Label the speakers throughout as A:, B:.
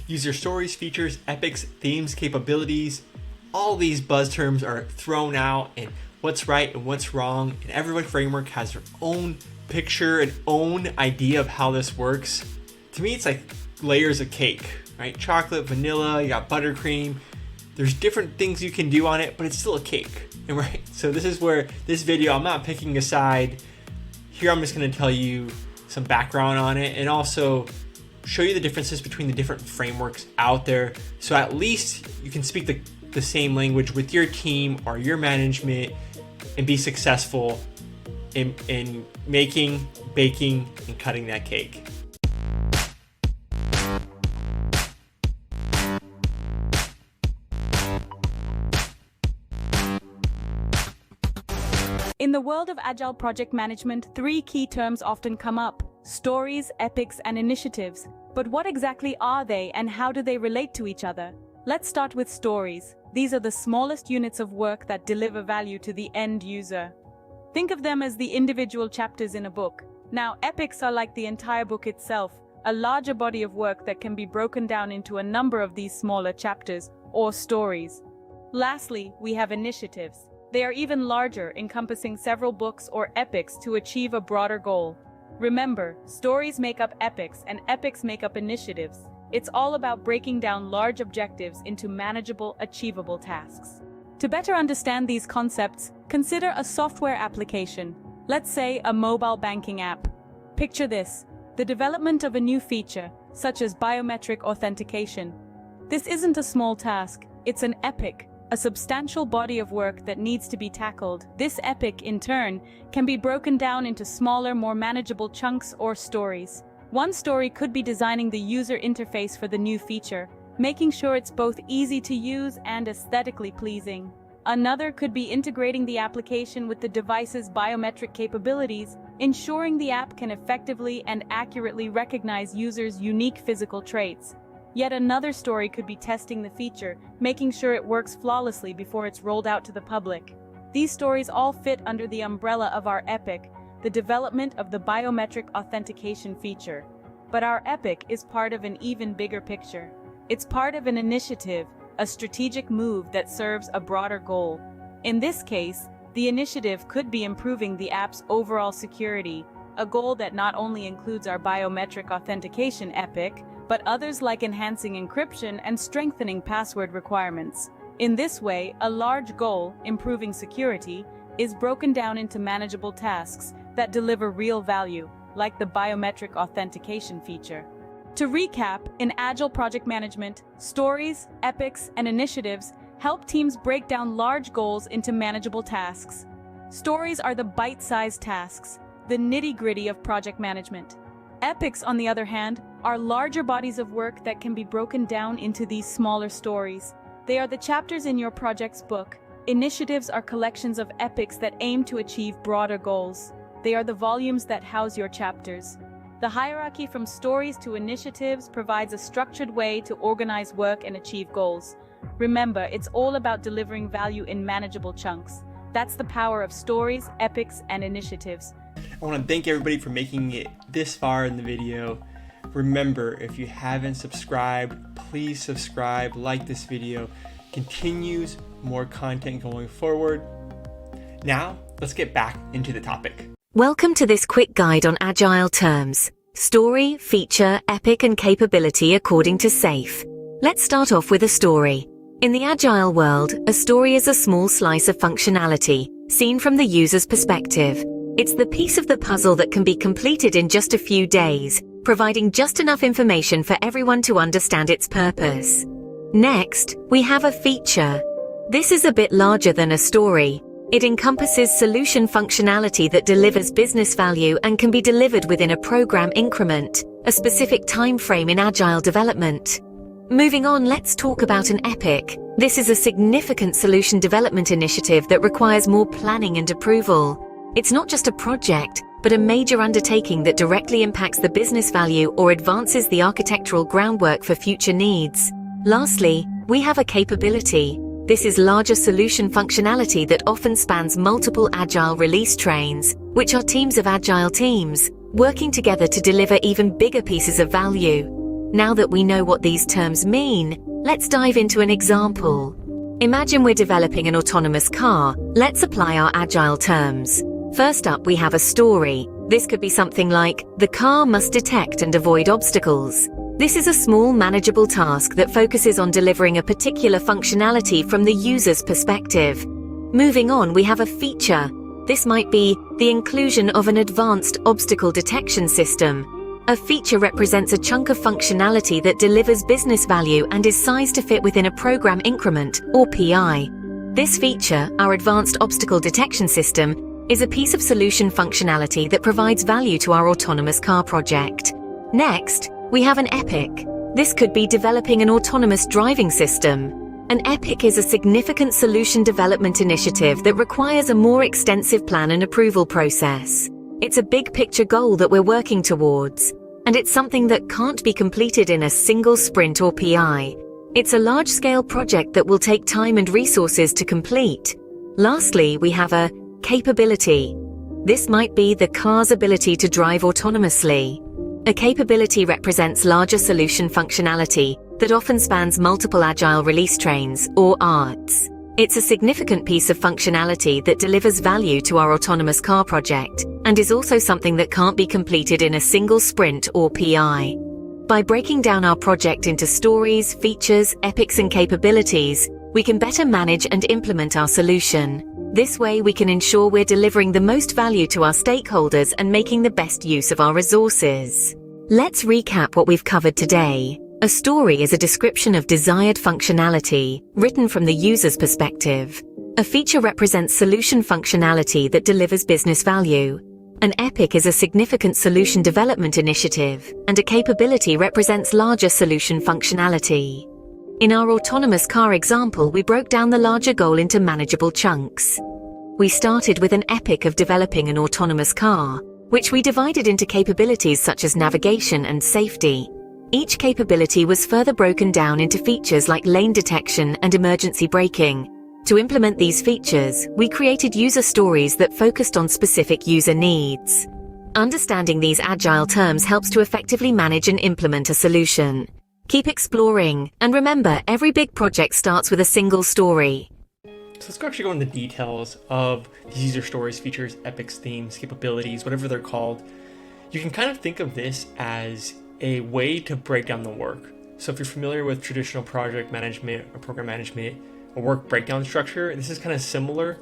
A: User stories, features, epics, themes, capabilities, all these buzz terms are thrown out, and what's right and what's wrong, and every framework has their own picture and own idea of how this works. To me, it's like layers of cake, right? Chocolate, vanilla, you got buttercream. There's different things you can do on it, but it's still a cake, and right? So this is where this video, I'm not picking a side. Here I'm just gonna tell you some background on it and also show you the differences between the different frameworks out there, so at least you can speak the same language with your team or your management and be successful in making, baking, and cutting that cake.
B: In the world of Agile project management, three key terms often come up: stories, epics, and initiatives. But what exactly are they and how do they relate to each other? Let's start with stories. These are the smallest units of work that deliver value to the end user. Think of them as the individual chapters in a book. Now, epics are like the entire book itself, a larger body of work that can be broken down into a number of these smaller chapters or stories. Lastly, we have initiatives. They are even larger, encompassing several books or epics to achieve a broader goal. Remember, stories make up epics and epics make up initiatives. It's all about breaking down large objectives into manageable, achievable tasks. To better understand these concepts, consider a software application. Let's say a mobile banking app. Picture this: the development of a new feature, such as biometric authentication. This isn't a small task, it's an epic. A substantial body of work that needs to be tackled. This epic, in turn, can be broken down into smaller, more manageable chunks or stories. One story could be designing the user interface for the new feature, making sure it's both easy to use and aesthetically pleasing. Another could be integrating the application with the device's biometric capabilities, ensuring the app can effectively and accurately recognize users' unique physical traits. Yet another story could be testing the feature, making sure it works flawlessly before it's rolled out to the public. These stories all fit under the umbrella of our epic, the development of the biometric authentication feature. But our epic is part of an even bigger picture. It's part of an initiative, a strategic move that serves a broader goal. In this case, the initiative could be improving the app's overall security, a goal that not only includes our biometric authentication epic, but others like enhancing encryption and strengthening password requirements. In this way, a large goal, improving security, is broken down into manageable tasks that deliver real value, like the biometric authentication feature. To recap, in Agile project management, stories, epics, and initiatives help teams break down large goals into manageable tasks. Stories are the bite-sized tasks, the nitty-gritty of project management. Epics, on the other hand, are larger bodies of work that can be broken down into these smaller stories. They are the chapters in your project's book. Initiatives are collections of epics that aim to achieve broader goals. They are the volumes that house your chapters. The hierarchy from stories to initiatives provides a structured way to organize work and achieve goals. Remember, it's all about delivering value in manageable chunks. That's the power of stories, epics, and initiatives.
A: I want to thank everybody for making it this far in the video. Remember, if you haven't subscribed, please subscribe, like this video. Continues more content going forward. Now, let's get back into the topic.
C: Welcome to this quick guide on Agile terms: story, feature, epic, and capability according to SAFe. Let's start off with a story. In the Agile world, a story is a small slice of functionality, seen from the user's perspective. It's the piece of the puzzle that can be completed in just a few days, providing just enough information for everyone to understand its purpose. Next, we have a feature. This is a bit larger than a story. It encompasses solution functionality that delivers business value and can be delivered within a program increment, a specific time frame in Agile development. Moving on, let's talk about an epic. This is a significant solution development initiative that requires more planning and approval. It's not just a project, but a major undertaking that directly impacts the business value or advances the architectural groundwork for future needs. Lastly, we have a capability. This is larger solution functionality that often spans multiple Agile release trains, which are teams of Agile teams, working together to deliver even bigger pieces of value. Now that we know what these terms mean, let's dive into an example. Imagine we're developing an autonomous car. Let's apply our Agile terms. First up, we have a story. This could be something like, the car must detect and avoid obstacles. This is a small, manageable task that focuses on delivering a particular functionality from the user's perspective. Moving on, we have a feature. This might be the inclusion of an advanced obstacle detection system. A feature represents a chunk of functionality that delivers business value and is sized to fit within a program increment, or PI. This feature, our advanced obstacle detection system, is a piece of solution functionality that provides value to our autonomous car project. Next, we have an epic. This could be developing an autonomous driving system. An epic is a significant solution development initiative that requires a more extensive plan and approval process. It's a big picture goal that we're working towards, and it's something that can't be completed in a single sprint or PI. It's a large-scale project that will take time and resources to complete. Lastly, we have a capability. This might be the car's ability to drive autonomously. A capability represents larger solution functionality that often spans multiple Agile release trains, or ARTs. It's a significant piece of functionality that delivers value to our autonomous car project, and is also something that can't be completed in a single sprint or PI. By breaking down our project into stories, features, epics, and capabilities, we can better manage and implement our solution. This way, we can ensure we're delivering the most value to our stakeholders and making the best use of our resources. Let's recap what we've covered today. A story is a description of desired functionality, written from the user's perspective. A feature represents solution functionality that delivers business value. An epic is a significant solution development initiative, and a capability represents larger solution functionality. In our autonomous car example, we broke down the larger goal into manageable chunks. We started with an epic of developing an autonomous car, which we divided into capabilities such as navigation and safety. Each capability was further broken down into features like lane detection and emergency braking. To implement these features, we created user stories that focused on specific user needs. Understanding these Agile terms helps to effectively manage and implement a solution. Keep exploring, and remember, every big project starts with a single story.
A: So let's actually go into the details of these user stories, features, epics, themes, capabilities, whatever they're called. You can kind of think of this as a way to break down the work. So if you're familiar with traditional project management or program management or work breakdown structure, this is kind of similar.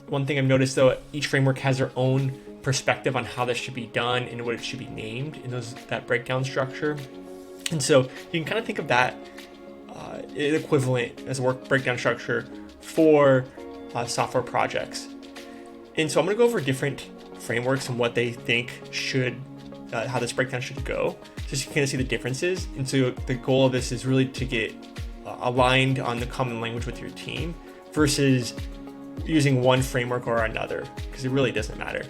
A: One thing I've noticed though, each framework has their own perspective on how this should be done and what it should be named in that breakdown structure. And so you can kind of think of that equivalent as a work breakdown structure for software projects. And so I'm going to go over different frameworks and what they think should how this breakdown should go, just so you can kind of see the differences. And so the goal of this is really to get aligned on the common language with your team versus using one framework or another, because it really doesn't matter.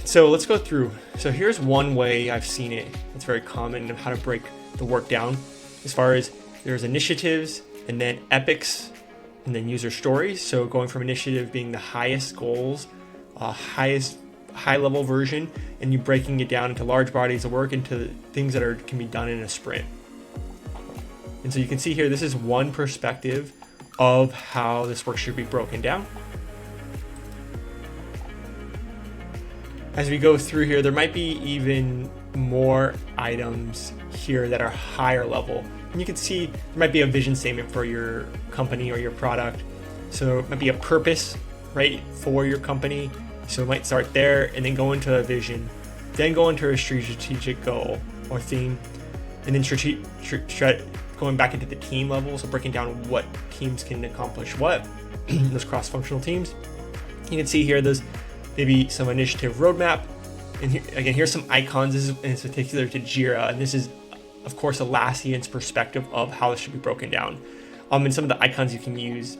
A: So let's go through. So here's one way I've seen it. It's very common of how to break the work down. As far as there's initiatives and then epics and then user stories. So going from initiative being the highest goals, highest high level version, and you breaking it down into large bodies of work into things that can be done in a sprint. And so you can see here, this is one perspective of how this work should be broken down. As we go through here, there might be even more items here that are higher level. And you can see there might be a vision statement for your company or your product. So it might be a purpose, right, for your company. So it might start there and then go into a vision, then go into a strategic goal or theme, and then going back into the team level, so breaking down what teams can accomplish what, those cross-functional teams. You can see here there's maybe some initiative roadmap, and here, again, here's some icons. This is in particular to Jira, and this is, of course, Atlassian's perspective of how this should be broken down, and some of the icons you can use.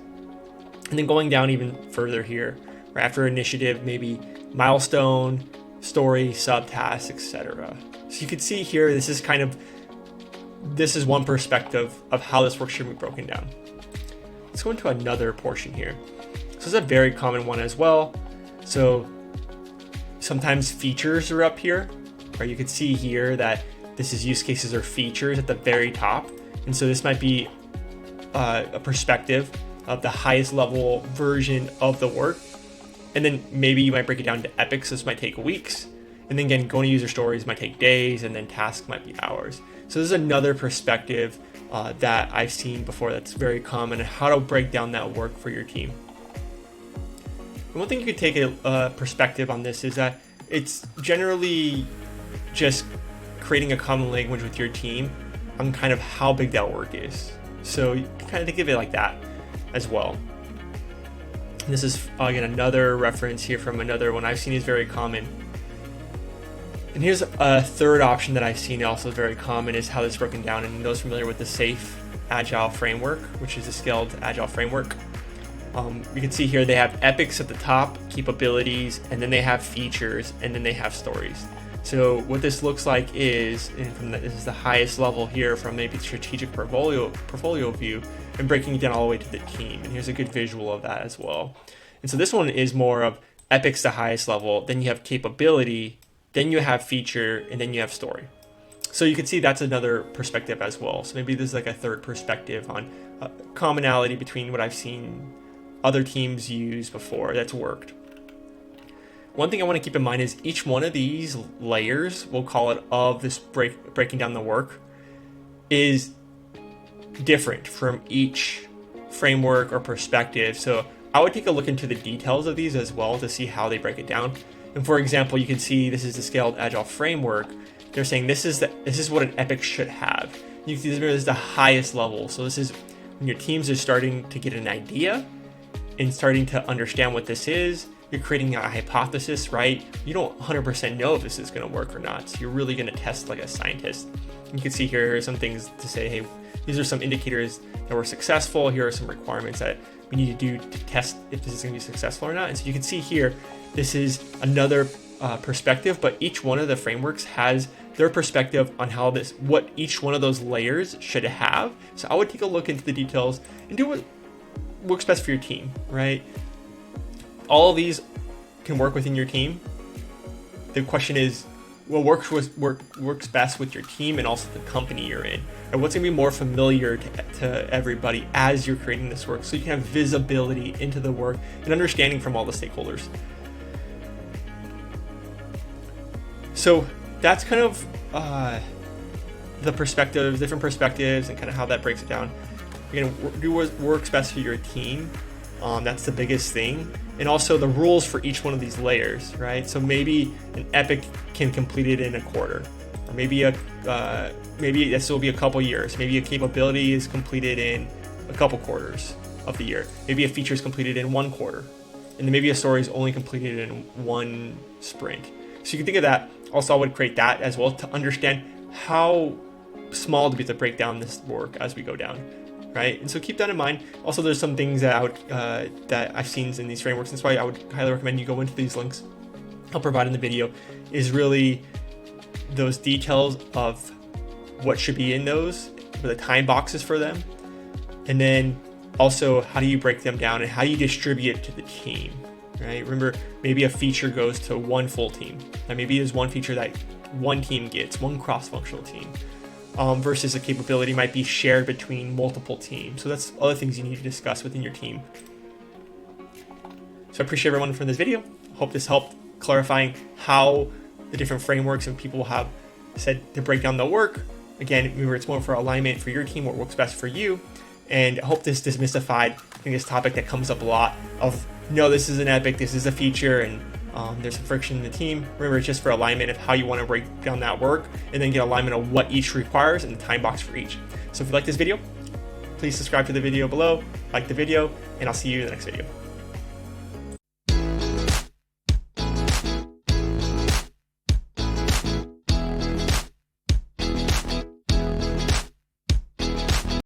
A: And then going down even further here, right after initiative, maybe milestone, story, subtask, etc. So you can see here, this is one perspective of how this work should be broken down. Let's go into another portion here. So this is a very common one as well. So sometimes features are up here, right? You can see here that This is use cases or features at the very top. And so this might be a perspective of the highest level version of the work. And then maybe you might break it down to epics. This might take weeks. And then again, going to user stories might take days, and then tasks might be hours. So this is another perspective that I've seen before that's very common, and how to break down that work for your team. And one thing you could take a perspective on this is that it's generally just creating a common language with your team on kind of how big that work is. So you can kind of think of it like that as well. And this is again another reference here from another one I've seen is very common. And here's a third option that I've seen also very common is how this is broken down. And those familiar with the SAFe Agile framework, which is a scaled Agile framework, you can see here they have epics at the top, capabilities, and then they have features, and then they have stories. So what this looks like is, this is the highest level here from maybe strategic portfolio view, and breaking it down all the way to the team. And here's a good visual of that as well. And so this one is more of epics, the highest level, then you have capability, then you have feature, and then you have story. So you can see that's another perspective as well. So maybe this is like a third perspective on commonality between what I've seen other teams use before that's worked. One thing I want to keep in mind is each one of these layers, we'll call it, of this breaking down the work, is different from each framework or perspective. So I would take a look into the details of these as well to see how they break it down. And for example, you can see this is the scaled Agile framework. They're saying this is what an epic should have. You can see this is the highest level. So this is when your teams are starting to get an idea and starting to understand what this is. You're creating a hypothesis, right? You don't 100% know if this is going to work or not. So you're really going to test like a scientist. You can see here are some things to say, hey, these are some indicators that were successful. Here are some requirements that we need to do to test if this is going to be successful or not. And so you can see here, this is another perspective, but each one of the frameworks has their perspective on what each one of those layers should have. So I would take a look into the details and do what works best for your team, right? All of these can work within your team. The question is, what works best with your team and also the company you're in, and what's going to be more familiar to everybody as you're creating this work, so you can have visibility into the work and understanding from all the stakeholders. So that's kind of the perspectives, different perspectives, and kind of how that breaks it down. Again, do what works best for your team. That's the biggest thing. And also the rules for each one of these layers, right? So maybe an epic can complete it in a quarter, or maybe this will be a couple years. Maybe a capability is completed in a couple quarters of the year. Maybe a feature is completed in 1 quarter, and then maybe a story is only completed in 1 sprint. So you can think of that. Also, I would create that as well to understand how small to be to break down this work as we go down. Right? And so keep that in mind. Also, there's some things that that I've seen in these frameworks. That's why I would highly recommend you go into these links I'll provide in the video, is really those details of what should be in those, the time boxes for them, and then also how do you break them down and how do you distribute it to the team, right? Remember, maybe a feature goes to 1 full team, and maybe there's 1 feature that 1 team gets, 1 cross-functional team. Versus a capability might be shared between multiple teams. So that's other things you need to discuss within your team. So I appreciate everyone for this video. Hope this helped clarifying how the different frameworks and people have said to break down the work. Again, remember, it's more for alignment for your team, what works best for you. And I hope this demystified this topic that comes up a lot of, no, this is an epic, this is a feature, and there's some friction in the team. Remember, it's just for alignment of how you want to break down that work, and then get alignment of what each requires and the time box for each. So if you like this video, please subscribe to the video below, like the video, and I'll see you in the next video.